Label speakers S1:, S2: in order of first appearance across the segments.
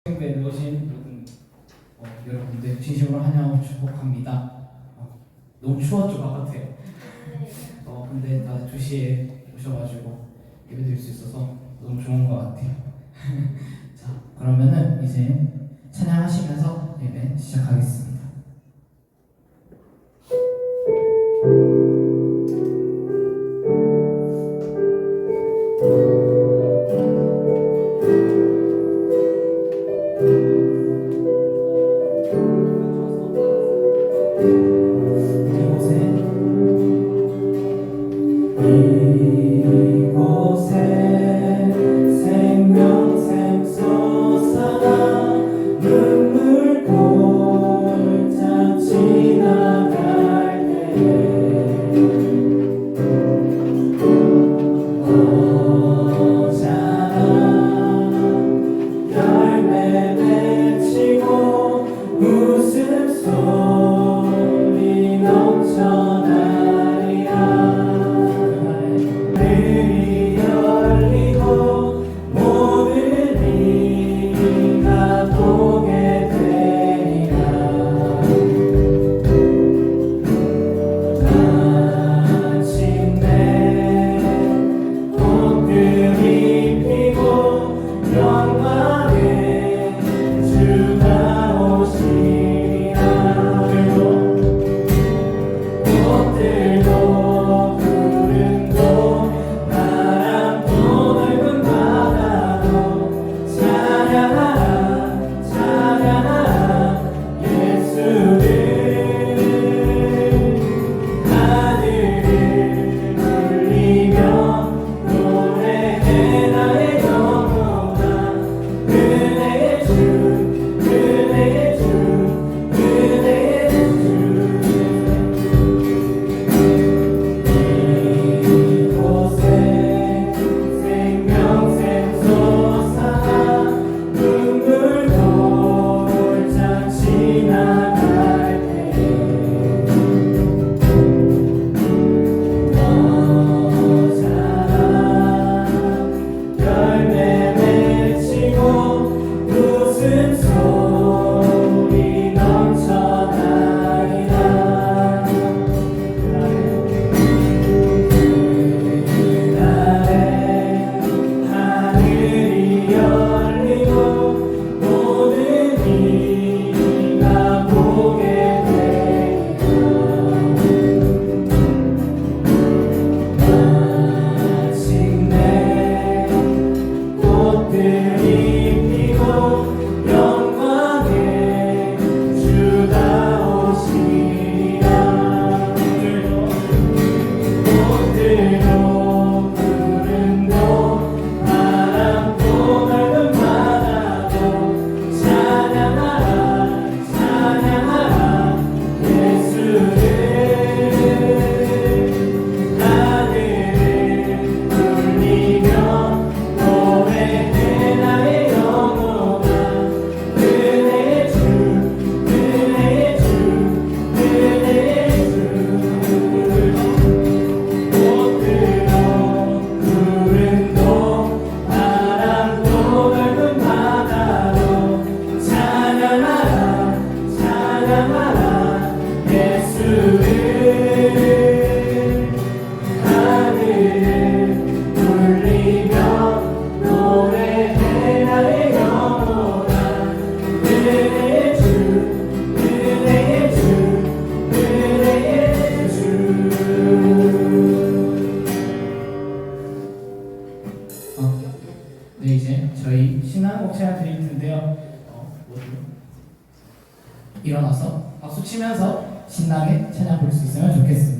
S1: 에 오신 모든 여러분들 진심으로 환영하고 축복합니다. 너무 추웠죠 바깥에. 근데 다 2시에 오셔가지고 예배드릴 수 있어서 너무 좋은 것 같아요. 자, 그러면은 이제 찬양하시면서 예배 시작하겠습니다. 네, 이제 저희 신앙곡 찬양 드릴 텐데요. 일어나서 박수 치면서 신나게 찬양 부를 수 있으면 좋겠습니다.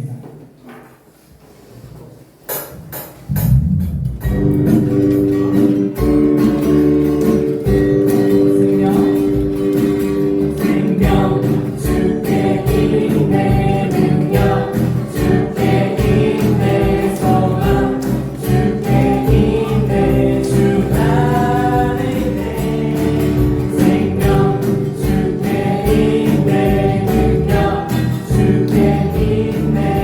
S2: 주께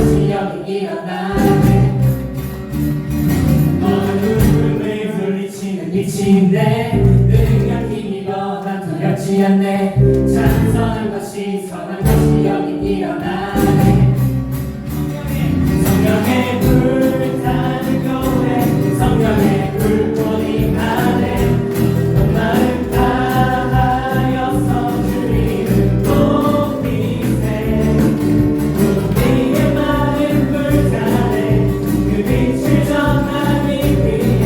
S2: 것이 여기 일어나네. 어둠을 물리치는 빛인데 능력 힘이보다 두렵지 않네. 참 선한 것이 여기 일어나네. 성령의 불 타는 교회, 성령의 불꽃이 가네. 온 마음 다하여서 주 이름 높이세. 우리의 마음 불타네. 그 빛을 전하기 위해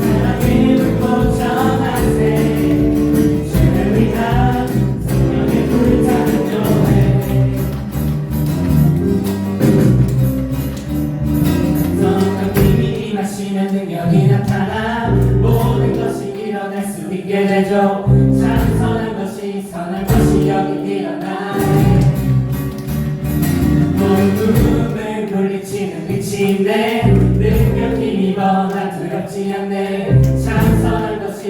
S2: 사랑의 불꽃 전하세. 주를 위한 성령의 불타는 교회. 성령님이 임하시면 능력이 나타나 모든 것이 일어날 수 있게 되죠. 참 선한 것이 여기 일어나네. 어둠을 물리치는 빛인데 능력 힘이보다 두렵지 않네. 참 선한 것이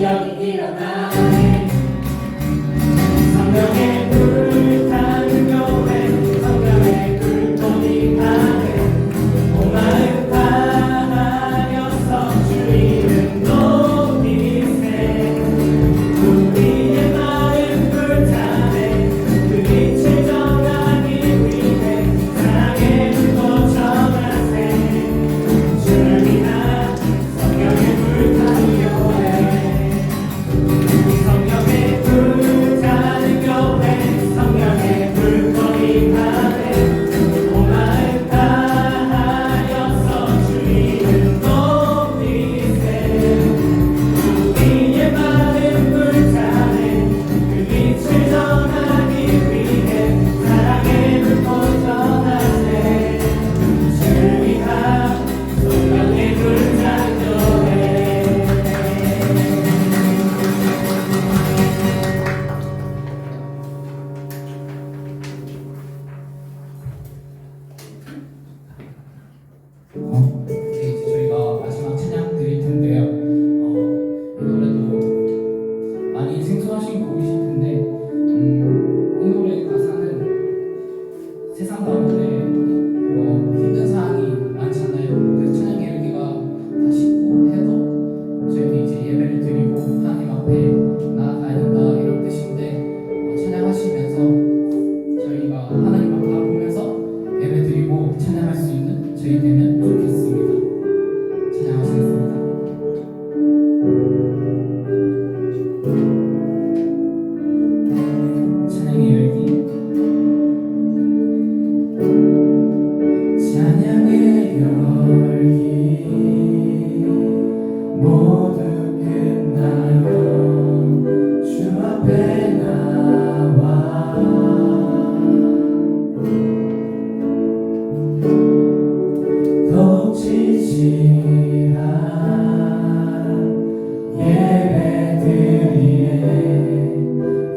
S2: 여기 일어나네. 성령의 불 타는 교회, 성령의 불꽃이 가네. 온 마음 다하여서 주 이름 높이세. 우리의 마음 불타네. 그 빛을 전하기 위해 사랑의 불꽃 전하세. 주를 위한 성령의 불타는 교회. 성령의 불타는 교회, 성령의 불꽃이 가네. 온 마음 다하여서 주 이름 높이세. 우리의 마음 불타네. 그 빛을 전하기 위해 사랑의 불꽃 전하세. 주를 위한 성령의 불타는 교회.
S1: 이제 저희가 마지막 찬양 드릴 텐데요. 이 노래도 많이 생소하신 곡이실 텐데, 이 노래 가사는 세상 가운데 힘든 사항이 많잖아요. 그래서 찬양 계획기가 다 쉽고 해도 저희는 이제 예배를 드리고 하나님 앞에 나아가야 된다 이런 뜻인데, 찬양하시면서 저희가 하나님 앞 바라보면서 예배 드리고 찬양할 수 있는 저희 되면 좋겠습니다. 찬양하시겠습니다. 찬양의 열기. 찬양의 열기 모두 끝나면 주 앞에 나와 더욱 진실한 예배 드리네.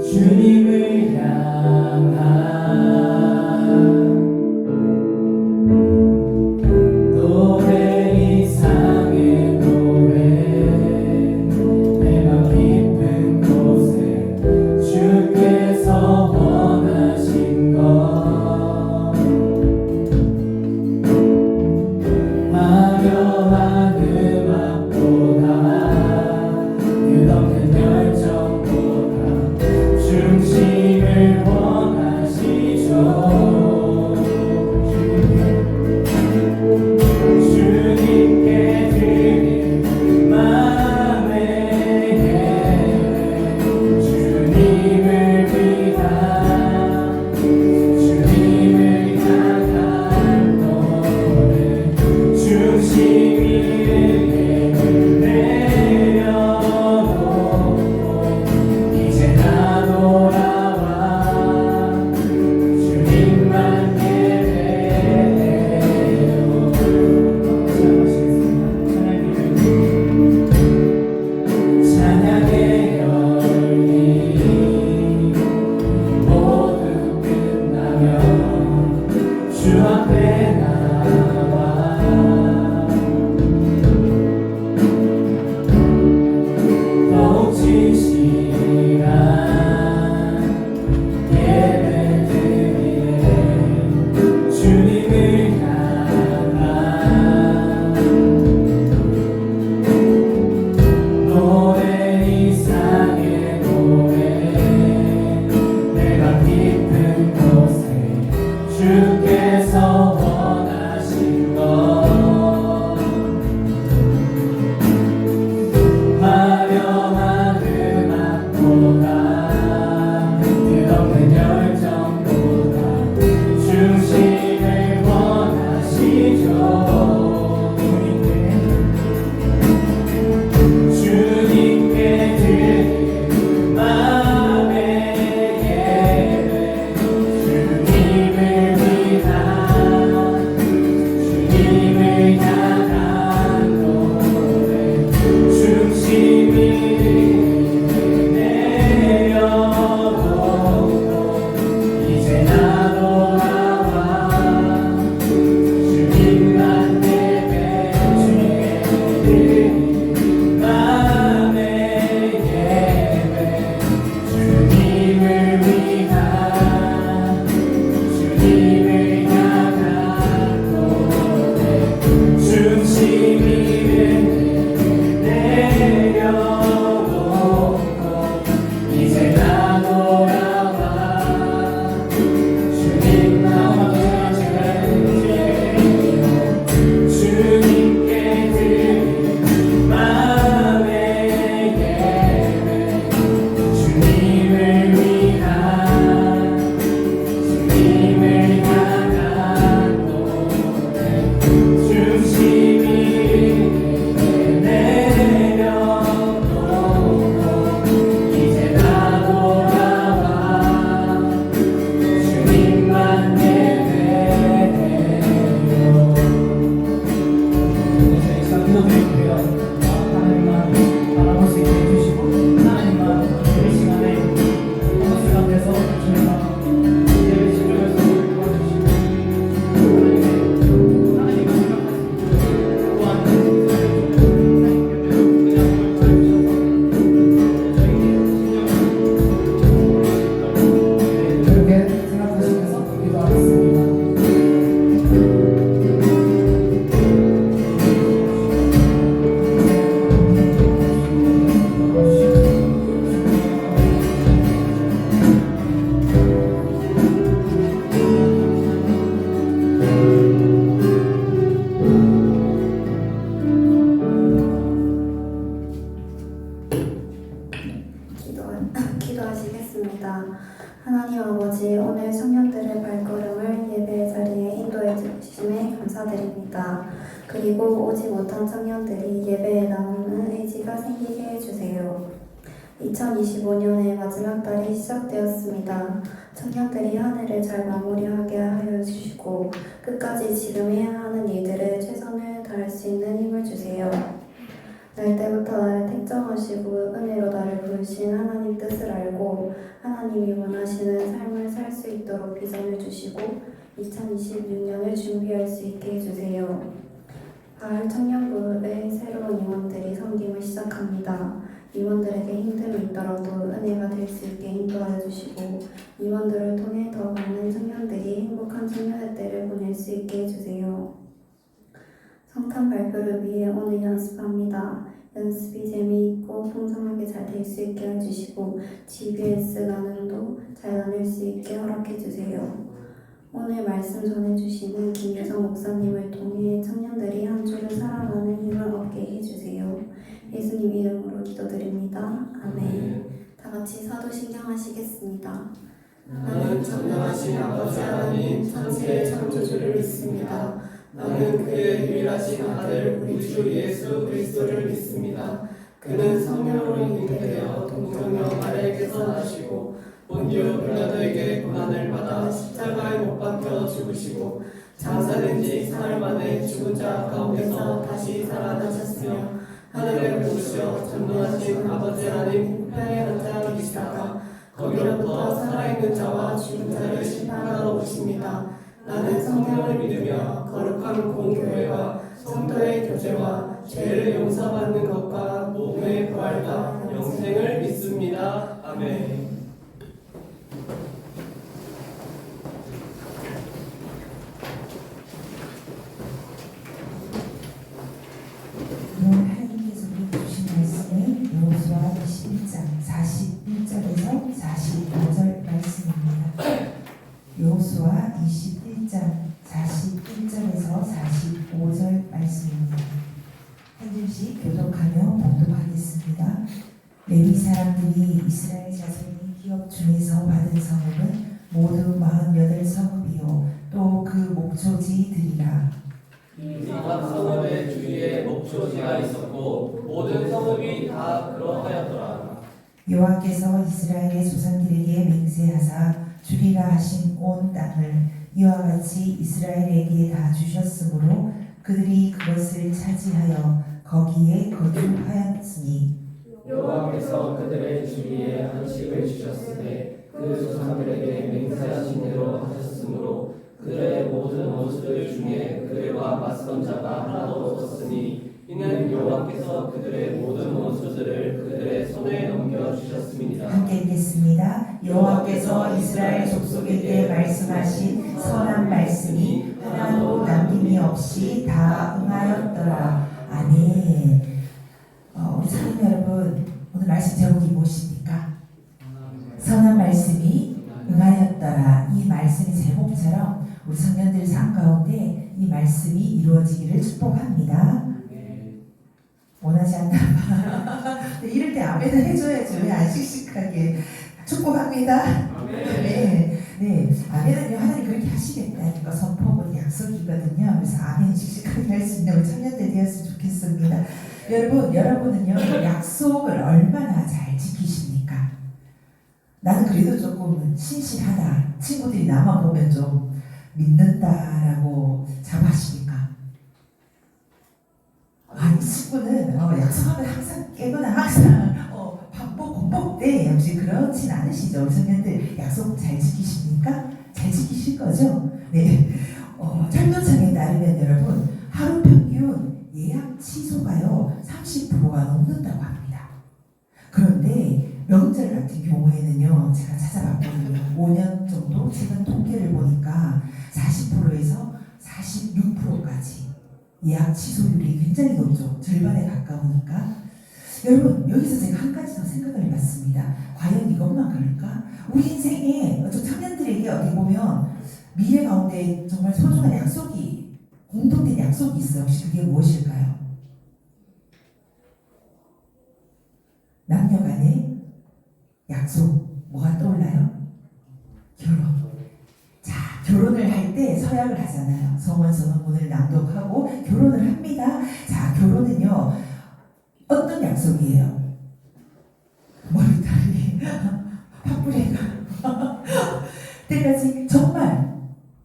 S1: 주님을 향한 노래 이상의 노래. 내 맘 깊은 곳에 주께서 원하신 것 화려한 음악보다 끝없는 열정보다 중심을 원하시죠. 주님께 드릴 마음의 예배. 주님을 위한 주님을 향한 노래. 중심 위에 내려놓고 이제 나 돌아와 주님만 예배해요. 찬양의 열기 모두 끝나면 주 앞에 나와 더욱 진실한 예배 드리네. 주님
S3: 해주십니다. 그리고 오지 못한 청년들이 예배에 나오는 의지가 생기게 해주세요. 2025년의 마지막 달이 시작되었습니다. 청년들이 한 해를 잘 마무리하게 하여 주시고 끝까지 지금 해야 하는 일들에 최선을 다할 수 있는 힘을 주세요. 날 때부터 나를 택정하시고 은혜로 나를 부르신 하나님 뜻을 알고 하나님이 원하시는 삶을 살 수 있도록 비전을 주시고 2026년을 준비할 수 있게 해주세요. 가을 청년부의 새로운 임원들이 섬김을 시작합니다. 임원들에게 힘듦이 있더라도 은혜가 될 수 있게 인도하여 주시고 임원들을 통해 더 많은 청년들이 행복한 청년의 때를 보낼 수 있게 해주세요. 성탄 발표를 위해 오늘 연습합니다. 연습이 재미있고 풍성하게 잘 될 수 있게 해주시고 GBS 가능도 잘 나눌 수 있게 허락해주세요. 오늘 말씀 전해주시는 김유성 목사님을 통해 청년들이 한 주를 살아가는 힘을 얻게 해주세요. 예수님 이름으로 기도드립니다. 아멘. 다 같이 사도신경 하시겠습니다.
S2: 나는 전능하신 아버지 하나님 천지의 창조주를 믿습니다. 나는 그의 유일하신 아들 우리 주 예수 그리스도를 믿습니다. 그는 성령으로 잉태되어 동정녀 마리아에게서 나시고 본디오 빌라도에게 고난을 받아 십자가에 못 박혀 죽으시고 장사된 지 사흘 만에 죽은 자 가운데서 다시 살아나셨으며 하늘에 오르시어 전능하신 아버지 하나님 우편에 앉아 계시다가 거기로부터 살아있는 자와 죽은 자를 심판하러 오십니다. 나는 성령을 믿으며 거룩한 공교회와 성도의 교제와 죄를 용서받는 것과 몸의 부활과 영생을 믿습니다. 아멘.
S4: 오늘 하나님께서 우리에게 주신 말씀은 여호수아 21장 41절에서 45절 말씀입니다. 여호수아 21장 41절에서 45절 말씀입니다. 한 줄씩 교독하며 봉독하겠습니다. 레위 사람들이 이스라엘 자손이 기업 중에서 받은 성읍은 모두 48성읍이요 또 그 목초지들이라.
S5: 각 성읍의 주위에 목초지가 있었고 모든 성읍이 다 그러하였더라.
S4: 여호와께서 이스라엘의 조상들에게 맹세하사 주리라 하신 온 땅을 이와 같이 이스라엘에게 다 주셨으므로 그들이 그것을 차지하여 거기에 거주하였으니
S5: 여호와께서 그들의 주위에 안식을 주셨으되 그 조상들에게 맹세하신 대로 하셨으므로 그들의 모든 원수들 중에 그들과 맞선 자가 하나도 없었으니 이는 여호와께서 그들의 모든 원수들을 그들의 손에 넘겨주셨음이니라.
S4: 함께 읽겠습니다. 여호와께서 이스라엘 족속에게 말씀하신 선한 말씀이 하나도 남김이 없이 다 응하였더라. 아멘. 우리 사람 여러분, 오늘 말씀 제목이 무엇입니까? 선한 말씀이 응하였더라. 이 말씀의 제목처럼 우리 청년들 삶 가운데 이 말씀이 이루어지기를 축복합니다. 원하지 않나 봐. 이럴 때 아멘을 해줘야죠. 왜 안 씩씩하게. 축복합니다. 네. 네. 아멘은요, 하나님 그렇게 하시겠다는 거 선포하고 약속이거든요. 그래서 아멘 씩씩하게 할 수 있는 우리 청년들 되었으면 좋겠습니다. 여러분은요, 약속을 얼마나 잘 지키십니까? 나는 그래도 조금 신실하다. 친구들이 나만 보면 좀 믿는다라고 자부하십니까? 아니, 친구는 약속하면 항상 깨거나 항상 반복돼. 역시 그렇진 않으시죠? 우리 청년들 약속 잘 지키십니까? 잘 지키실 거죠? 네. 철도청에 따르면 여러분 하루 평균 예약 취소가요 30%가 넘는다고 합니다. 그런데 명절 같은 경우에는요, 제가 찾아봤거든요. 5년 정도 최근 통계를 보니까 40%에서 46%까지 예약 취소율이 굉장히 높죠. 절반에 가까우니까. 여러분, 여기서 제가 한 가지 더 생각을 해봤습니다. 과연 이것만 그럴까? 우리 인생에 청년들에게 어떻게 보면 미래 가운데 정말 소중한 약속이, 공통된 약속이 있어요. 혹시 그게 무엇일까요? 남녀 간의 약속. 뭐가 떠올라요? 결혼. 자, 결혼을 할 때 서약을 하잖아요. 성원 선언문을 낭독하고 결혼을 합니다. 자, 결혼은요 어떤 약속이에요? 머리털이 팥뿌리가 때까지 정말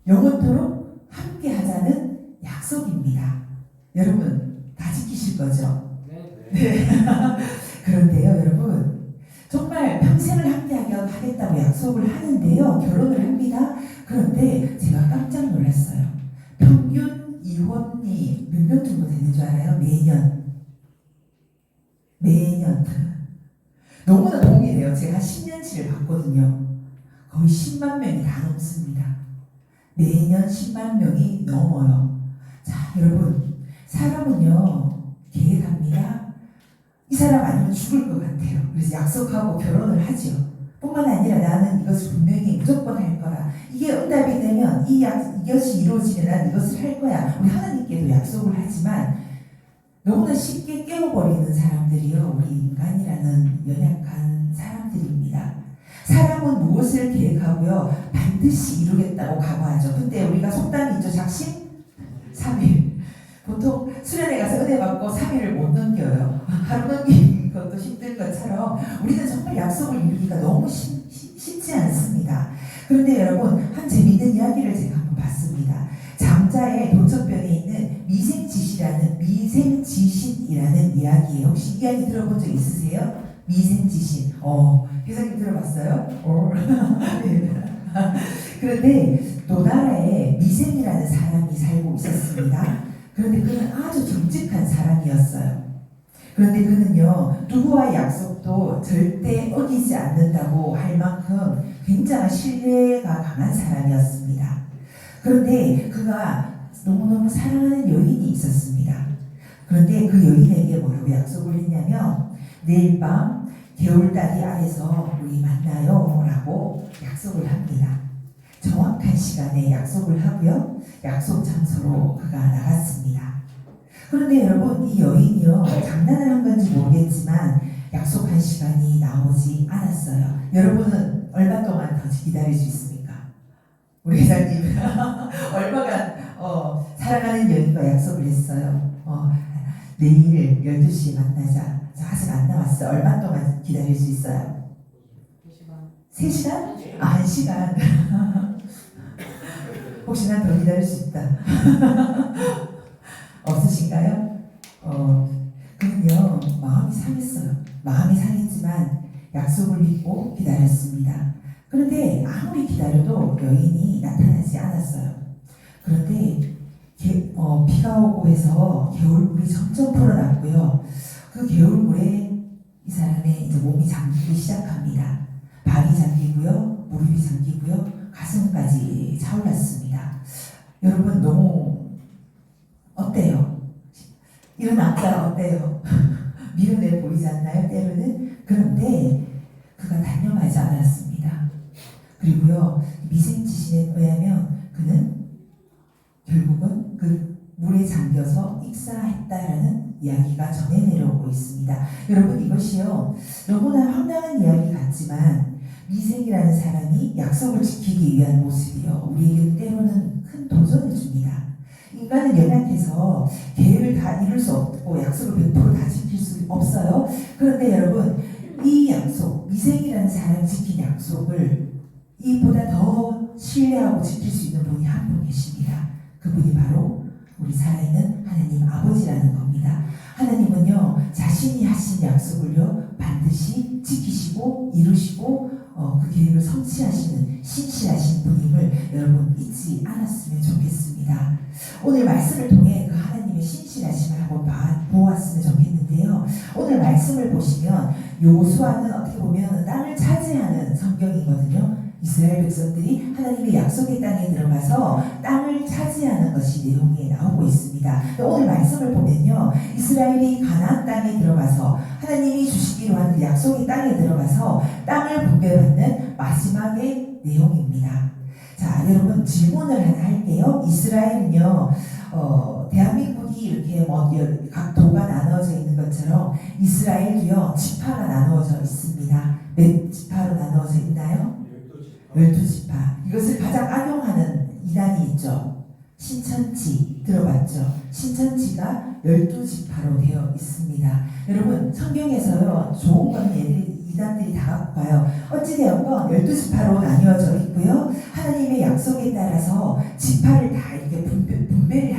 S4: 영원토록 함께 하자는 약속입니다. 여러분 다 지키실 거죠? 네. 그런데요 여러분 정말 평생을 함께 하겠다고 약속을 하는데요 결혼을 합니다. 그런데 제가 깜짝 놀랐어요. 평균 이혼이 몇 명 정도 되는 줄 알아요? 매년 너무나 동일해요. 제가 10년치를 봤거든요. 거의 10만 명이 다 넘습니다. 매년 10만 명이 넘어요. 자 여러분 사람은요 계획합니다. 이 사람 아니면 죽을 것 같아요. 그래서 약속하고 결혼을 하죠. 뿐만 아니라 나는 이것을 분명히 무조건 할 거라. 이게 응답이 되면 이것이 이루어지면 난 이것을 할 거야. 우리 하나님께도 약속을 하지만 너무나 쉽게 깨워버리는 사람들이요. 우리 인간이라는 연약한 사람들입니다. 사람은 무엇을 계획하고요. 반드시 이루겠다고 각오하죠. 근데 우리가 속담이 있죠. 작심 3일. 보통 수련회 가서 은혜 받고 3일을 못 넘겨요. 하루 넘기는 것도 힘든 것처럼 우리는 정말 약속을 이루기가 너무 쉽지 않습니다. 그런데 여러분 한 재미있는 이야기를 제가 한번 봤습니다. 장자의 도척변에 있는 미생지신이라는 이야기예요. 혹시 이야기 들어본 적 있으세요? 미생지신. 회장님 들어봤어요? 그런데 노나라에 미생이라는 사람이 살고 있었습니다. 그런데 그는 아주 정직한 사람이었어요. 그런데 그는요 누구와의 약속도 절대 어기지 않는다고 할 만큼 굉장한 신뢰가 강한 사람이었습니다. 그런데 그가 너무너무 사랑하는 여인이 있었습니다. 그런데 그 여인에게 뭐라고 약속을 했냐면 내일 밤 겨울다리 아래서 우리 만나요 라고 약속을 합니다. 정확한 시간에 약속을 하고요. 약속 장소로 그가 나갔습니다. 그런데 여러분 이 여인이요 장난을 한 건지 모르겠지만 약속한 시간이 나오지 않았어요. 여러분은 얼마 동안 더 기다릴 수 있습니까? 우리 회장님 얼마간 사랑하는 여인과 약속을 했어요. 내일 12시에 만나자. 아직 안 나왔어. 얼마 동안 기다릴 수 있어요? 3시간? 1시간. 혹시나 더 기다릴 수 있다. 없으신가요? 그는요 마음이 상했어요. 마음이 상했지만 약속을 믿고 기다렸습니다. 그런데 아무리 기다려도 여인이 나타나지 않았어요. 그런데 비가 오고 해서 겨울물이 점점 불어났고요. 그 겨울물에 이 사람의 이제 몸이 잠기기 시작합니다. 발이 잠기고요, 무릎이 잠기고요, 가슴까지 차올랐습니다. 여러분 너무 어때요? 이런 남자 어때요? 미련해 보이지 않나요? 때로는. 그런데 그가 단념하지 않았습니다. 그리고요 미생지신에 의하면 그는 결국은 그 물에 잠겨서 익사했다라는 이야기가 전해 내려오고 있습니다. 여러분 이것이요 너무나 황당한 이야기 같지만 미생이라는 사람이 약속을 지키기 위한 모습이요 우리에게 때로는 큰 도전을 줍니다. 인간은 연약해서 계획을 다 이룰 수 없고 약속을 100% 다 지킬 수 없어요. 그런데 여러분 이 약속 미생이라는 사람이 지킨 약속을 이보다 더 신뢰하고 지킬 수 있는 분이 한 분 계십니다. 그분이 바로 우리 살아있는 하나님 아버지라는 겁니다. 하나님은요 자신이 하신 약속을요 반드시 지키시고 이루시고 그 계획을 성취하시는 신실하신 분임을 여러분 잊지 않았으면 좋겠습니다. 오늘 말씀을 통해 그 하나님의 신실하심을 한번 보았으면 좋겠는데요. 오늘 말씀을 보시면 요수아는 어떻게 보면 땅을 차지하는 성경이거든요. 이스라엘 백성들이 하나님의 약속의 땅에 들어가서 땅을 차지하는 것이 내용에 나오고 있습니다. 오늘 말씀을 보면요 이스라엘이 가나안 땅에 들어가서 하나님이 주시기로 하는 약속의 땅에 들어가서 땅을 분배받는 마지막의 내용입니다. 자 여러분 질문을 하나 할게요. 이스라엘은요 대한민국이 이렇게 각 도가 나누어져 있는 것처럼 이스라엘도요 지파가 나누어져 있습니다. 몇 지파로 나누어져 있나요? 12지파. 이것을 가장 악용하는 이단이 있죠. 신천지 들어봤죠? 신천지가 12지파로 되어 있습니다. 여러분 성경에서요 좋은 거는 얘들이 이단들이 다 갖고 가요. 어찌되었건 12지파로 나뉘어져 있고요. 하나님의 약속에 따라서 지파를 다 이렇게 분배를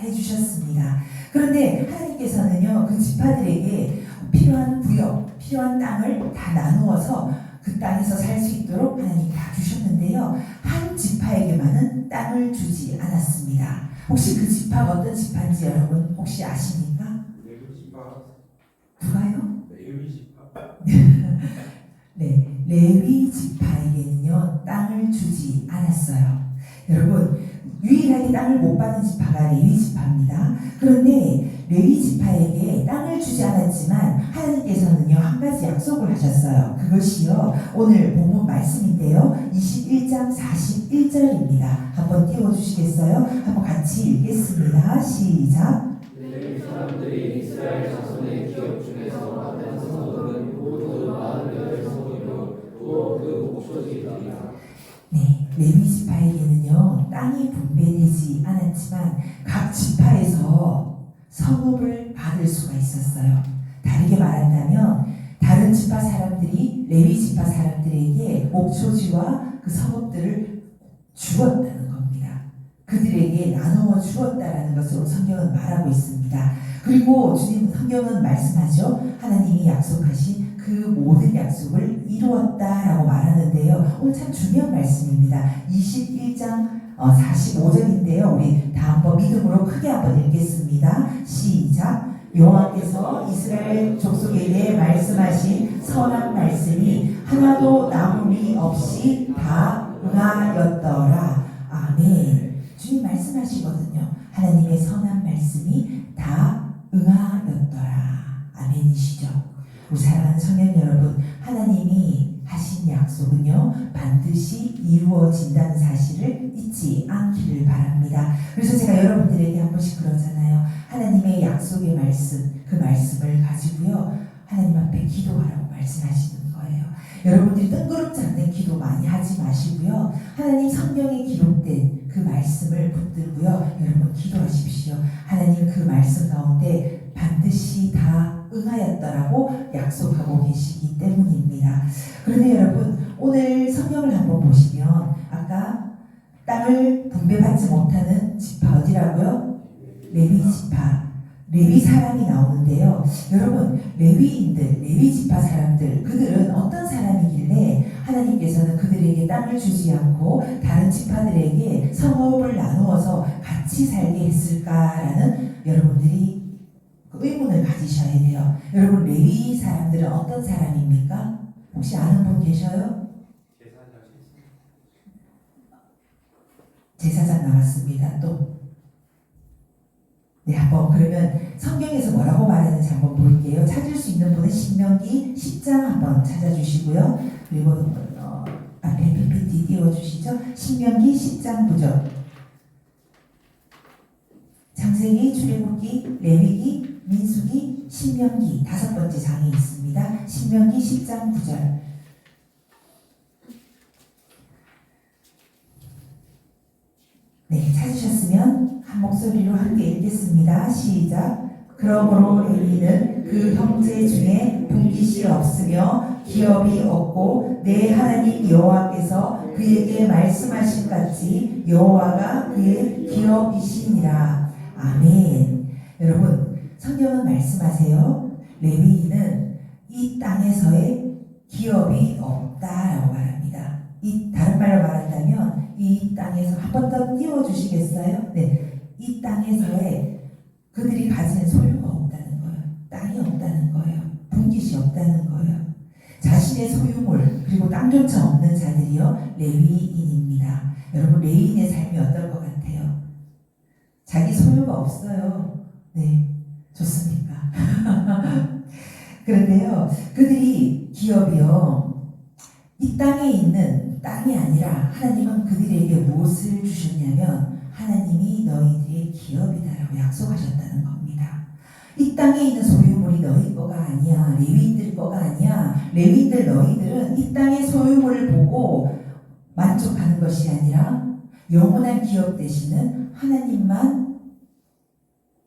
S4: 해주셨습니다. 그런데 하나님께서는요 그 지파들에게 필요한 구역, 필요한 땅을 다 나누어서 그 땅에서 살 수 있도록 하나님 다 주셨는데요. 한 지파에게만은 땅을 주지 않았습니다. 혹시 그 지파가 어떤 지파인지 여러분 혹시 아십니까? 누가요? 네, 레위 지파에게는요 땅을 주지 않았어요. 여러분 유일하게 땅을 못 받은 지파가 레위 지파입니다. 그런데 레위 지파에게 땅을 주지 않았지만 하나님께서는요 한 가지 약속을 하셨어요. 그것이요 오늘 본문 말씀인데요 21장 41절입니다. 한번 띄워주시겠어요? 한번 같이 읽겠습니다. 시작.
S5: 레위 사람들이 이스라엘 자손의 기업 중에서 받은 성읍은 모두 48성이요 또 그 목소리들이라.
S4: 네, 레위 지파에게는요 땅이 분배되지 않았지만 각 지파에서 성읍을 받을 수가 있었어요. 다르게 말한다면 다른 지파 사람들이 레위 지파 사람들에게 목초지와 그 성읍들을 주었다는 겁니다. 그들에게 나누어 주었다라는 것으로 성경은 말하고 있습니다. 그리고 주님 성경은 말씀하죠. 하나님이 약속하신 그 모든 약속을 이루었다라고 말하는데요. 오늘 참 중요한 말씀입니다. 21장 45절인데요. 우리 다 한번 믿음으로 크게 한번 읽겠습니다. 시작. 여호와께서 이스라엘 족속에게 말씀하신 선한 말씀이 하나도 남음이 없이 다 응하였더라. 아멘. 주님 말씀하시거든요. 하나님의 선한 말씀이 다 응하였더라. 아멘이시죠. 우리 사랑하는 청년 여러분, 하나님이 하신 약속은요 반드시 이루어진다는 사실을 잊지 않기를 바랍니다. 그래서 제가 여러분들에게 한 번씩 그러잖아요. 하나님의 약속의 말씀, 그 말씀을 가지고요 하나님 앞에 기도하라고 말씀하시는 거예요. 여러분들이 뜬구름지 않는 기도 많이 하지 마시고요. 하나님 성경에 기록된 그 말씀을 붙들고요 여러분 기도하십시오. 하나님 그 말씀 가운데 반드시 다 응하였더라고 약속하고 계시기 때문입니다. 그런데 여러분 오늘 성경을 한번 보시면 아까 땅을 분배받지 못하는 지파 어디라고요? 레위 지파, 레위 사람이 나오는데요. 여러분 레위인들, 레위 지파 사람들 그들은 어떤 사람이길래 하나님께서는 그들에게 땅을 주지 않고 다른 지파들에게 성읍을 나누어서 같이 살게 했을까라는 여러분들이 의문을 가지셔야 돼요. 여러분 레위 사람들은 어떤 사람입니까? 혹시 아는 분 계셔요? 제사장 나왔습니다. 또 네, 한번 그러면 성경에서 뭐라고 말하는지 한번 볼게요. 찾을 수 있는 분은 신명기 10장 한번 찾아주시고요. 그리고 앞에 PPT 띄워주시죠. 신명기 10장 9절. 창세기, 출애굽기, 레위기, 민수기, 신명기 5번째 장에 있습니다. 신명기 10장 9절. 네, 찾으셨으면 한 목소리로 함께 읽겠습니다. 시작. 그러므로 레위는 그 형제 중에 분깃이 없으며 기업이 없고 내 하나님 여호와께서 그에게 말씀하신 같이 여호와가 그의 기업이시니라. 아멘. 여러분 성경은 말씀하세요. 레위인은 이 땅에서의 기업이 없다라고 말합니다. 이 다른 말로 말한다면 이 땅에서 한 번 더 띄워주시겠어요? 네, 이 땅에서의 그들이 가지는 소유가 없다는 거예요. 땅이 없다는 거예요. 분깃이 없다는 거예요. 자신의 소유물 그리고 땅조차 없는 자들이요 레위인입니다. 여러분 레위인의 삶이 어떨 것 같아요? 자기 소유가 없어요. 네, 좋습니까? 그런데요 그들이 기업이요 이 땅에 있는 땅이 아니라 하나님은 그들에게 무엇을 주셨냐면 하나님이 너희들의 기업이다라고 약속하셨다는 겁니다. 이 땅에 있는 소유물이 너희 거가 아니야. 레위인들 거가 아니야. 레위인들 너희들은 이 땅의 소유물을 보고 만족하는 것이 아니라 영원한 기업 되시는 하나님만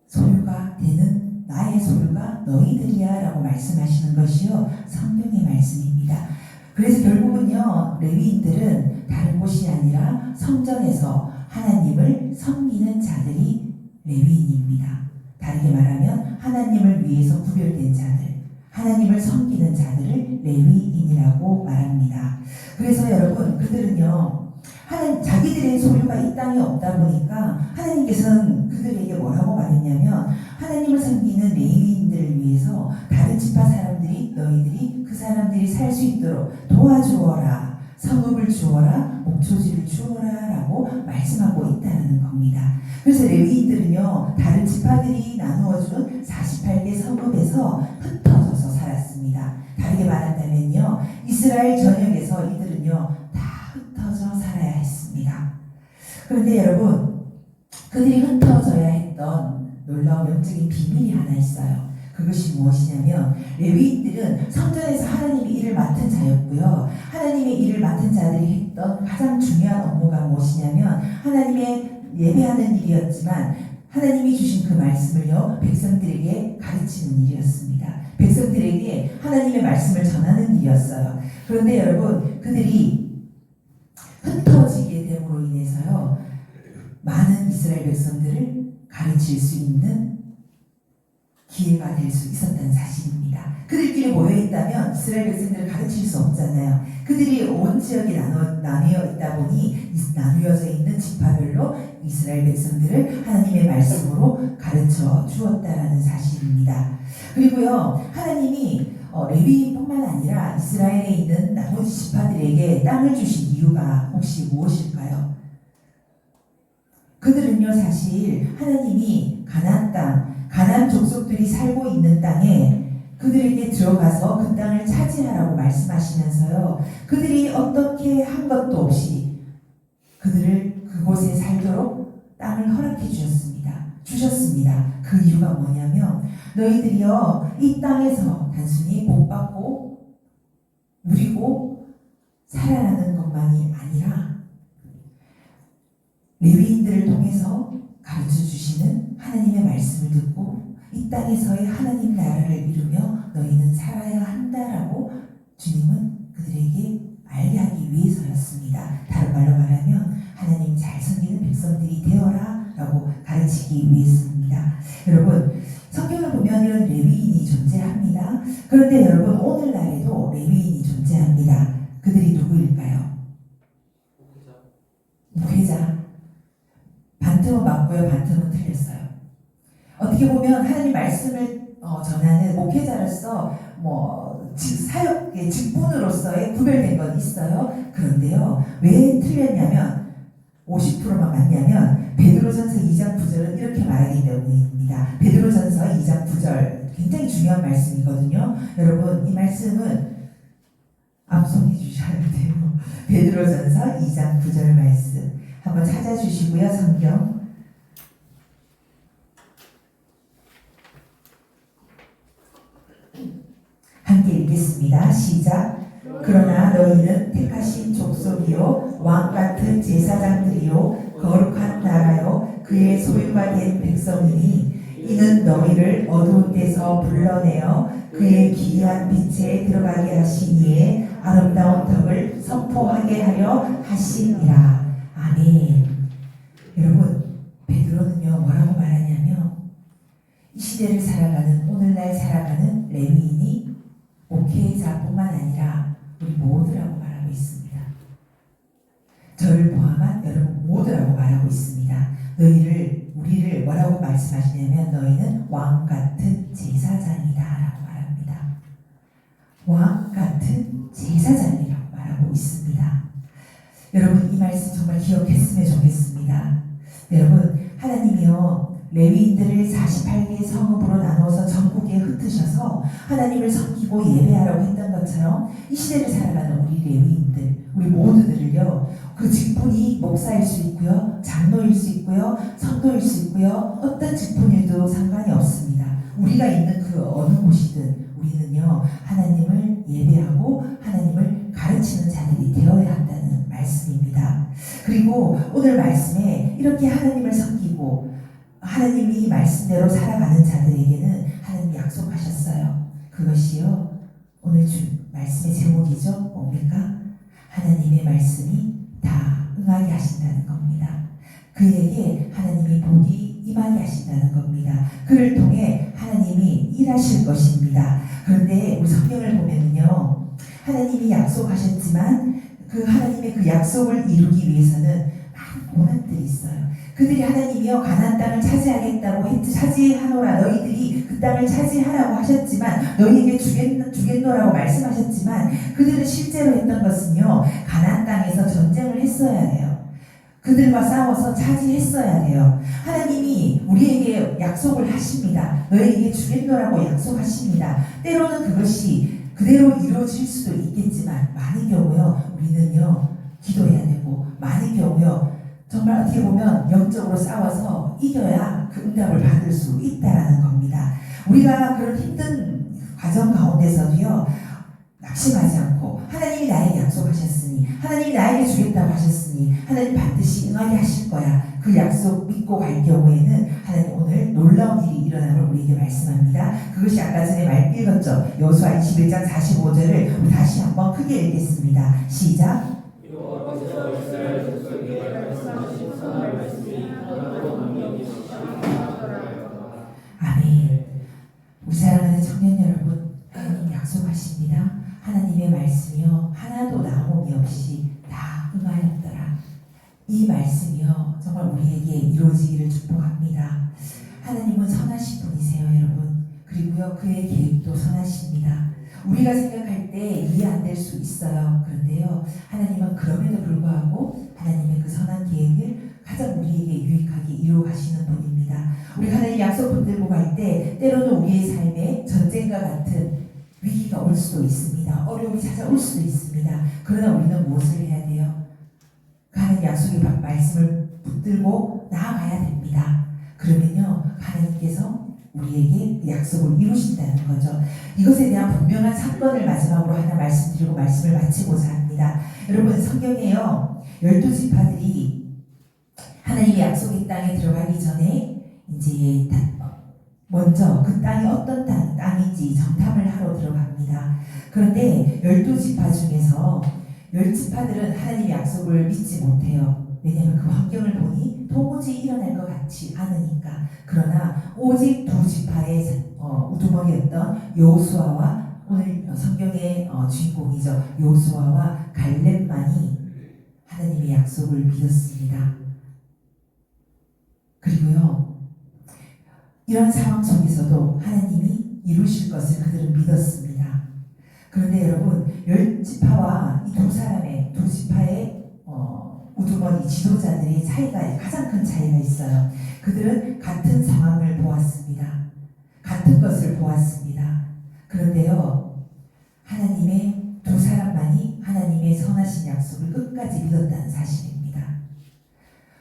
S4: 소유가 되는 나의 소유가 너희들이야 라고 말씀하시는 것이요 성경의 말씀입니다. 그래서 결국은요 레위인들은 다른 곳이 아니라 성전에서 하나님을 섬기는 자들이 레위인입니다. 다르게 말하면 하나님을 위해서 구별된 자들, 하나님을 섬기는 자들을 레위인이라고 말합니다. 그래서 여러분 그들은요 하나님 자기들의 소유가 이 땅에 없다 보니까 하나님께서는 그들에게 뭐라고 말했냐면 하나님을 섬기는 레위인들을 위해서 다른 지파 사람들이 너희들이 그 사람들이 살 수 있도록 도와주어라, 성읍을 주어라, 목초지를 주어라 라고 말씀하고 있다는 겁니다. 그래서 레위인들은요 다른 지파들이 나누어준 48개 성읍에서 흩어져서 살았습니다. 다르게 말한다면요 이스라엘 전역에서 이들은요 다 흩어져 살아야 했습니다. 그런데 여러분 그들이 흩어져야 했던 놀라운 영적인 비밀이 하나 있어요. 그것이 무엇이냐면 레위인들은 성전에서 하나님의 일을 맡은 자였고요. 하나님의 일을 맡은 자들이 했던 가장 중요한 업무가 무엇이냐면 하나님의 예배하는 일이었지만 하나님이 주신 그 말씀을요 백성들에게 가르치는 일이었습니다. 백성들에게 하나님의 말씀을 전하는 일이었어요. 그런데 여러분 그들이 흩어지게 됨으로 인해서요 많은 이스라엘 백성들을 가르칠 수 있는 기회가 될 수 있었다는 사실입니다. 그들끼리 모여있다면 이스라엘 백성들을 가르칠 수 없잖아요. 그들이 온 지역에 나뉘어 있다 보니 나누어져 있는 지파별로 이스라엘 백성들을 하나님의 말씀으로 가르쳐 주었다라는 사실입니다. 그리고요 하나님이 레위뿐만 아니라 이스라엘에 있는 나머지 지파들에게 땅을 주신 이유가 혹시 무엇일까요? 그들은요 사실 하나님이 가나안 땅, 가나안 족속들이 살고 있는 땅에 그들에게 들어가서 그 땅을 차지하라고 말씀하시면서요 그들이 어떻게 한 것도 없이 그들을 그곳에 살도록 땅을 허락해 주셨습니다. 그 이유가 뭐냐면 너희들이요 이 땅에서 단순히 복받고 누리고 살아나는 것만이 아니라 레위인들을 통해서 가르쳐 주시는 하나님의 말씀을 듣고 이 땅에서의 하나님 나라를 이루며 너희는 살아야 한다라고 주님은 그들에게 알게 하기 위해서였습니다. 다른 말로 말하면 하나님 잘 섬기는 백성들이 되어라 라고 가르치기 위해서입니다. 여러분 성경을 보면 이런 레위인이 존재합니다. 그런데 여러분 오늘날에도 레위인이 존재합니다. 그들이 누구일까요? 목회자. 반틈은 맞고요 반틈은 틀렸어요. 어떻게 보면 하나님 말씀을 전하는 목회자로서 사역의 직분으로서의 구별된 건 있어요. 그런데요 왜 틀렸냐면 50%만 맞냐면 베드로전서 2장 9절은 이렇게 말하기 때문입니다. 베드로전서 2장 9절 굉장히 중요한 말씀이거든요. 여러분 이 말씀은 암송해 주셔야 돼요. 베드로전서 2장 9절 말씀 한번 찾아주시고요. 성경 함께 읽겠습니다. 시작. 그러나 너희는 택하신 족속이요 왕같은 제사장들이요 거룩한 나라요 그의 소유가 된 백성이니 이는 너희를 어두운 데서 불러내어 그의 기이한 빛에 들어가게 하신 이의 아름다운 덕을 선포하게 하려 하시니라. 아멘. 여러분 베드로는요 뭐라고 말하냐면 이 시대를 살아가는 오늘날 살아가는 레위인이 목회자뿐만 아니라 우리 모두라고 말하고 있습니다. 저를 포함한 여러분 모두라고 말하고 있습니다. 우리를 뭐라고 말씀하시냐면 너희는 왕같은 제사장이다 라고 말합니다. 왕같은 제사장이라고 말하고 있습니다. 여러분 이 말씀 정말 기억했으면 좋겠습니다. 여러분 하나님이요 레위인들을 48개의 성읍으로 나눠서 전국에 흩으셔서 하나님을 섬기고 예배하라고 했던 것처럼 이 시대를 살아가는 우리 레위인들 우리 모두들을요 그 직분이 목사일 수 있고요 장로일 수 있고요 성도일 수 있고요 어떤 직분일도 상관이 없습니다. 우리가 있는 그 어느 곳이든 우리는요 하나님을 예배하고 하나님을 가르치는 자들이 되어야 한다는 말씀입니다. 그리고 오늘 말씀에 이렇게 하나님을 섬기고 하나님이 말씀대로 살아가는 자들에게는 하나님 약속하셨어요. 그것이요, 오늘 말씀의 제목이죠. 뭡니까? 하나님의 말씀이 다 응하게 하신다는 겁니다. 그에게 하나님이 복이 임하게 하신다는 겁니다. 그를 통해 하나님이 일하실 것입니다. 그런데 우리 성경을 보면요, 하나님이 약속하셨지만 그 하나님의 그 약속을 이루기 위해서는 많은 고난들이 있어요. 그들이 하나님이여 가나안 땅을 차지하겠다고 차지하노라, 너희들이 그 땅을 차지하라고 하셨지만, 너희에게 주겠노라고 말씀하셨지만, 그들은 실제로 했던 것은요, 가나안 땅에서 전쟁을 했어야 돼요. 그들과 싸워서 차지했어야 돼요. 하나님이 우리에게 약속을 하십니다. 너희에게 주겠노라고 약속하십니다. 때로는 그것이 그대로 이루어질 수도 있겠지만, 많은 경우요, 우리는요, 기도해야 되고, 많은 경우요, 정말 어떻게 보면 영적으로 싸워서 이겨야 그 응답을 받을 수 있다라는 겁니다. 우리가 그런 힘든 과정 가운데서도요, 낙심하지 않고, 하나님이 나에게 약속하셨으니, 하나님이 나에게 주겠다고 하셨으니, 하나님 반드시 응하게 하실 거야, 그 약속 믿고 갈 경우에는 하나님 오늘 놀라운 일이 일어남을 우리에게 말씀합니다. 그것이 아까 전에 읽었죠. 여호수아 21장 45절을 우리 다시 한번 크게 읽겠습니다. 시작.
S5: 여호와께서 이스라엘 족속에게 말씀하신 선한 말씀이 하나도 남김없이 이루어졌더라.
S4: 아멘. 우리 사랑하는 청년 여러분, 하나님 약속하십니다. 하나님의 말씀이요, 하나도 남음이 없이 다 응하였더라. 이 말씀이요, 정말 우리에게 이루어지기를 축복합니다. 하나님은 선하신 분이세요, 여러분. 그리고요, 그의 계획도 선하십니다. 우리가 생각할 때 이해 안 될 수 있어요. 그런데요, 하나님은 그럼에도 불구하고 하나님의 그 선한 계획을 가장 우리에게 유익하게 이루어 가시는 분입니다. 우리 하나님 약속 붙들고 갈 때 때로는 우리의 삶에 전쟁과 같은 위기가 올 수도 있습니다. 어려움이 찾아올 수도 있습니다. 그러나 우리는 무엇을 해야 돼요? 하나님 약속의 말씀을 붙들고 나아가야 됩니다. 그러면요, 하나님께서 우리에게 그 약속을 이루신다는 거죠. 이것에 대한 분명한 사건을 마지막으로 하나 말씀드리고 말씀을 마치고자 합니다. 여러분, 성경에요, 12지파들이 하나님의 약속의 땅에 들어가기 전에 이제 먼저 그 땅이 어떤 땅인지 정탐을 하러 들어갑니다. 그런데 12지파 중에서 10지파들은 하나님의 약속을 믿지 못해요. 왜냐하면 그 환경을 보니 도무지 일어날 것 같지 않으니까. 그러나 오직 2지파의 우두머리였던 여호수아와, 오늘 성경의 주인공이죠, 여호수아와 갈렙만이 하나님의 약속을 믿었습니다. 그리고요, 이런 상황 속에서도 하나님이 이루실 것을 그들은 믿었습니다. 그런데 여러분, 10지파와 이 두 사람의, 2지파의 우두머리 지도자들의 차이가, 가장 큰 차이가 있어요. 그들은 같은 상황을 보았습니다. 같은 것을 보았습니다. 그런데요, 하나님의 두 사람만이 하나님의 선하신 약속을 끝까지 믿었다는 사실입니다.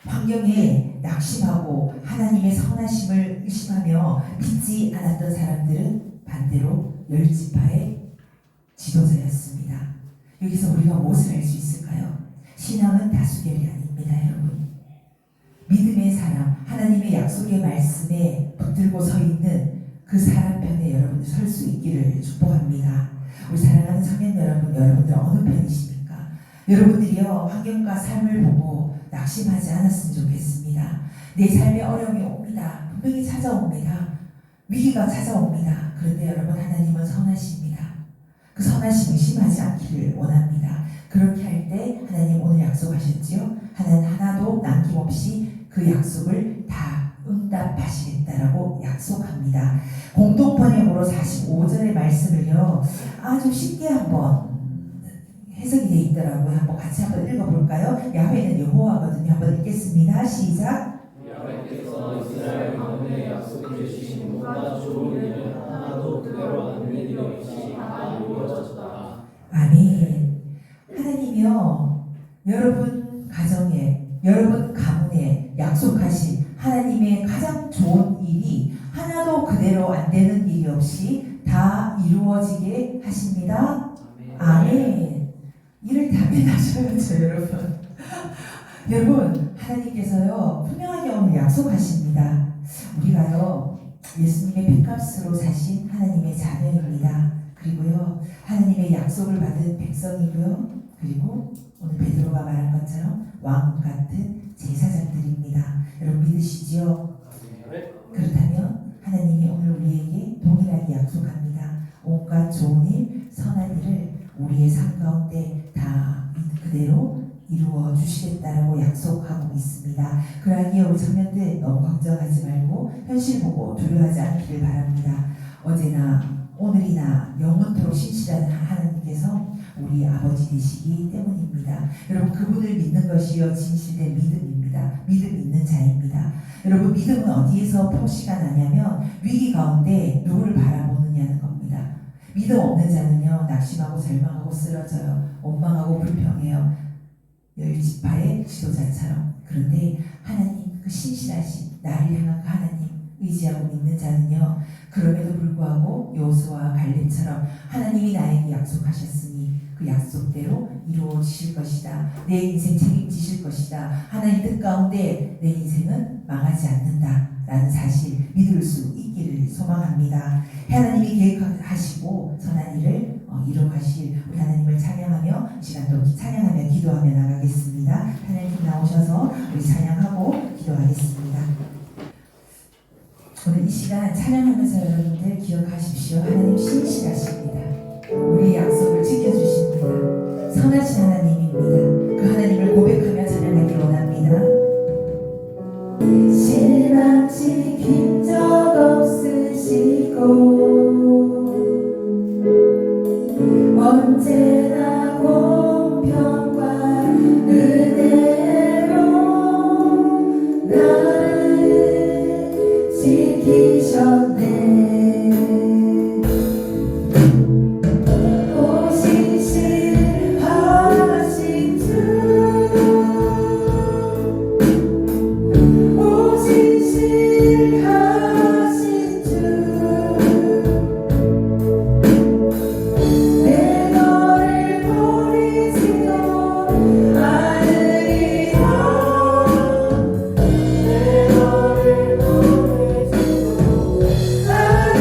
S4: 환경에 낙심하고 하나님의 선하심을 의심하며 믿지 않았던 사람들은 반대로 10지파의 지도자였습니다. 여기서 우리가 무엇을 할 수 있을까요? 신앙은 다수결이 아닙니다, 여러분. 믿음의 사람, 하나님의 약속의 말씀에 붙들고 서 있는 그 사람 편에 여러분들 설 수 있기를 축복합니다. 우리 사랑하는 청년 여러분, 여러분들 어느 편이십니까? 여러분들이요, 환경과 삶을 보고 낙심하지 않았으면 좋겠습니다. 내 삶에 어려움이 옵니다. 분명히 찾아옵니다. 위기가 찾아옵니다. 그런데 여러분, 하나님은 선하십니다. 그 선하심 의심하지 않기를 원합니다. 그렇게 할 때 하나님 오늘 약속하셨지요? 하나님 하나도 남김없이 그 약속을 다 응답하시겠다라고 약속합니다. 공동번역으로 45절의 말씀을요, 아주 쉽게 한번 해석이 되어 있더라고요. 한번 같이 한번 읽어볼까요? 야훼는 여호와거든요. 한번 읽겠습니다. 시작.
S5: 야훼께서 이스라엘 가문에 약속해 주신 모든 좋은 일은 하나도 그대로 안 되는 일이 없이 다 이루어졌다.
S4: 아멘. 하나님이요, 여러분 가정에, 여러분 가문에 약속하신 하나님의 가장 좋은 일이 하나도 그대로 안 되는 일이 없이 다 이루어지게 하십니다. 아멘. 이를 답변하셔야죠, 여러분. 여러분, 하나님께서요 분명하게 오늘 약속하십니다. 우리가요 예수님의 피값으로 사신 하나님의 자녀입니다. 그리고요 하나님의 약속을 받은 백성이고요. 그리고 오늘 베드로가 말한 것처럼 왕 같은 제사장들입니다. 여러분 믿으시지요? 그렇다면 하나님이 오늘 우리에게 동일하게 약속합니다. 온갖 좋은 일, 선한 일을 우리의 삶 가운데 다 그대로 이루어 주시겠다라고 약속하고 있습니다. 그러기에 우리 청년들 너무 걱정하지 말고 현실 보고 두려워하지 않기를 바랍니다. 어제나 오늘이나 영원토록 신실한 하나님께서 우리 아버지 되시기 때문입니다. 여러분 그분을 믿는 것이요 진실된 믿음입니다. 믿음 있는 자입니다. 여러분 믿음은 어디에서 표시가 나냐면 위기 가운데 누구를 바라보느냐는 겁니다. 믿음 없는 자는요 낙심하고 절망하고 쓰러져요. 원망하고 불평해요. 열 지파의 지도자처럼. 그런데 하나님 그 신실하신 나를 향한 그 하나님 의지하고 믿는 자는요 그럼에도 불구하고 여호수아와 갈렙처럼 하나님이 나에게 약속하셨으니 그 약속대로 이루어지실 것이다. 내 인생 책임지실 것이다. 하나님 뜻 가운데 내 인생은 망하지 않는다 라는 사실 믿을 수 있기를 소망합니다. 하나님이 계획하시고 선한 일을 이루어가실 우리 하나님을 찬양하며 이 시간도 찬양하며 기도하며 나가겠습니다. 하나님 나오셔서 우리 찬양하고 기도하겠습니다. 오늘 이 시간 찬양하면서 여러분들 기억하십시오. 하나님 신실하십니다. 우리의 약속을 지켜주십니다. 선하신 하나님입니다. 그 하나님을 고백하며 찬양하기 원합니다.
S2: 신랑 지킨 적 없으시고 언제나 공평과 은혜로 나를 지키셨네. 오신실하신 주 오신실하신 주 내 너를 버리지도 않으리라. 내 너를 버리지도 않으리라.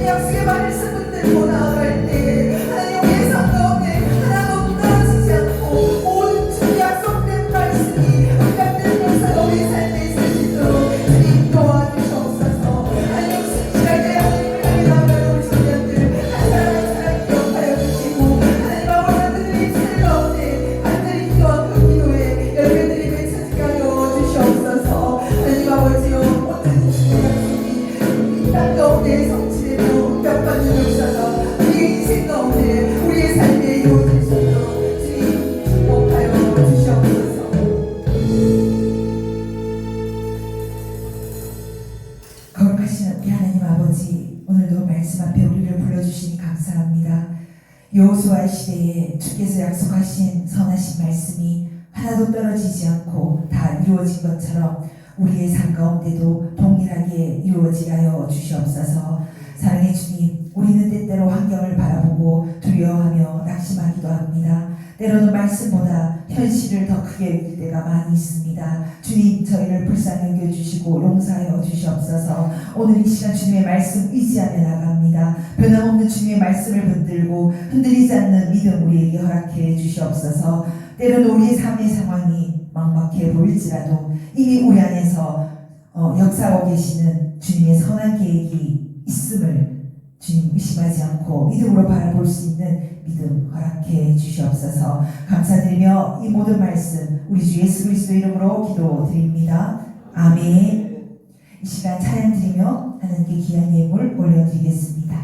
S4: 약속의 말씀 붙들고 나아갈 때 하나님 우리의 삶 가운데 하나도 떨어지지 않고 모든 주 약속된 말씀이 응답된 역사가 우리의 삶에 있을 수 있도록 주님 도와주시옵소서. 하나님 신실하게 하나님을 향해 나아가는 우리 청년들 한 사람 한 사람 기억하여 주시고 하나님 아버지 그들의 삶 가운데 간절히 기도한 그 기도에 열매들이 맺혀지게 하여 주시옵소서. 하나님 아버지여 모든 주의 약속이 이 땅 가운데 성취되며 응답받는 역사가 우리의 인생 가운데 우리의 삶에 이루어질 수 있도록 주님 축복하여 주시옵소서. 거룩하신 우리 하나님 아버지, 오늘도 말씀 앞에 우리를 불러주시니 감사합니다. 여호수아 시대에 주께서 약속하신 선하신 말씀이 하나도 떨어지지 않고 다 이루어진 것처럼 우리의 삶 가운데도 동일하게 이루어지게 하여 주시옵소서. 사랑의 주님, 우리는 때때로 환경을 바라보고 두려워하며 낙심하기도 합니다. 때로는 말씀보다 현실을 더 크게 여길 때가 많이 있습니다. 주님, 저희를 불쌍히 여겨주시고 용서하여 주시옵소서. 오늘 이 시간 주님의 말씀 의지하며 나갑니다. 변함없는 주님의 말씀을 붙들고 흔들리지 않는 믿음 우리에게 허락해 주시옵소서. 때로는 우리의 삶의 상황이 막막해 보일지라도 이미 우리 안에서 역사하고 계시는 주님의 선한 계획이 있음을 주님 의심하지 않고 믿음으로 바라볼 수 있는 믿음 허락해 주시옵소서. 감사드리며 이 모든 말씀 우리 주 예수 그리스도 이름으로 기도드립니다. 아멘. 이 시간 찬양 드리며 하나님께 귀한 예물 올려드리겠습니다.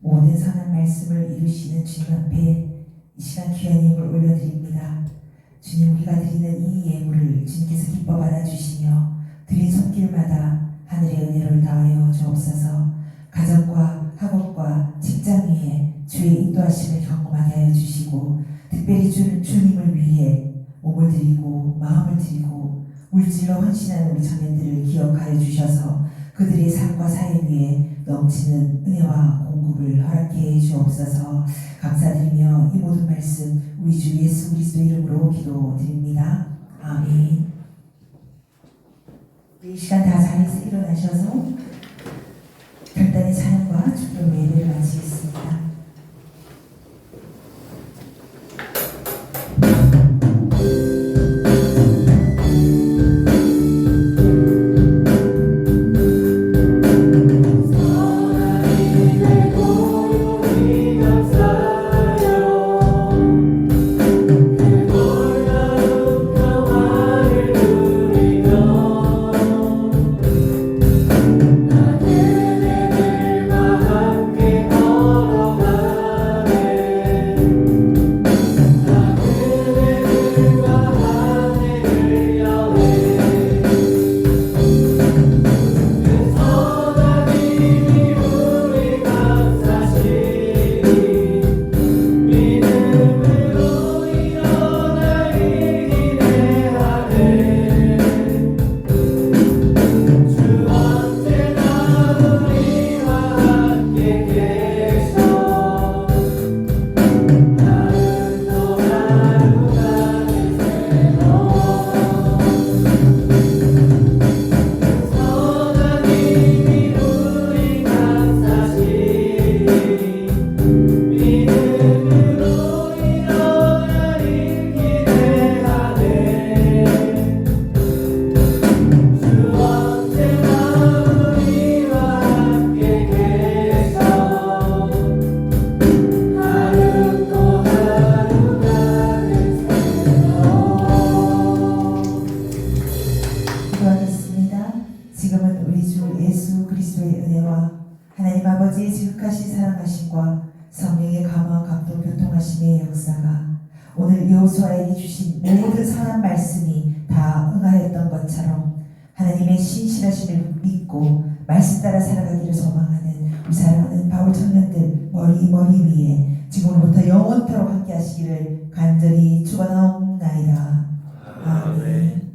S4: 모든 선한 말씀을 이루시는 주님 앞에 이 시간 귀한 예물 올려드립니다. 주님, 우리가 드리는 이 예물을 주님께서 기뻐 받아주시며 드린 손길마다 하늘의 은혜를 다하여 주옵소서. 가정과 학업과 직장 위에 주의 인도하심을 경험하게 하여 주시고 특별히 주님을 위해 몸을 드리고 마음을 드리고 물질로 헌신하는 우리 청년들을 기억하여 주셔서 그들의 삶과 사회 위에 넘치는 은혜와 공급을 허락해 주옵소서. 감사드리며 이 모든 말씀 우리 주 예수 그리스도 이름으로 기도드립니다. 아멘. 이 시간 다 자리에서 일어나셔서 별단의 찬양과 축복 예배를 마치겠습니다.
S5: 함께 걸어가
S4: 지극하신 사랑하심과 성령의 감화 감동 교통하심의 역사가 오늘 여호수아에게 주신 모든 선한 말씀이 다 응하였던 것처럼 하나님의 신실하심을 믿고 말씀 따라 살아가기를 소망하는 우리 사랑하는 바울 청년들 머리 위에 지금부터 영원토록 함께 하시기를 간절히 축원하옵나이다. 아멘.